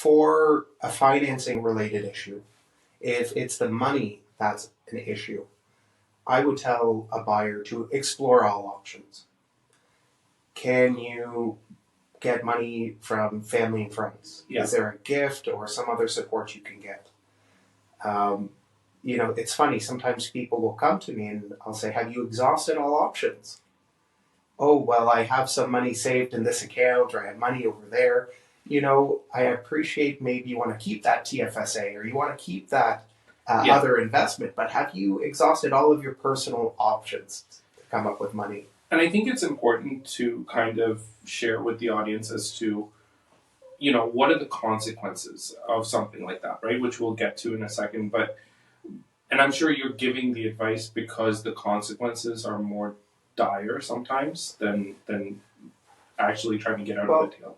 For a financing related issue, if it's the money that's an issue, I would tell a buyer to explore all options. Can you get money from family and friends? Yeah. Is there a gift or some other support you can get? It's funny, sometimes people will come to me and I'll say, have you exhausted all options? Oh, well, I have some money saved in this account or I have money over there. I appreciate maybe you want to keep that TFSA or you want to keep that Yeah. other investment, but have you exhausted all of your personal options to come up with money? And I think it's important to kind of share with the audience as to, what are the consequences of something like that, right? Which we'll get to in a second. And I'm sure you're giving the advice because the consequences are more dire sometimes than actually trying to get out of the tail.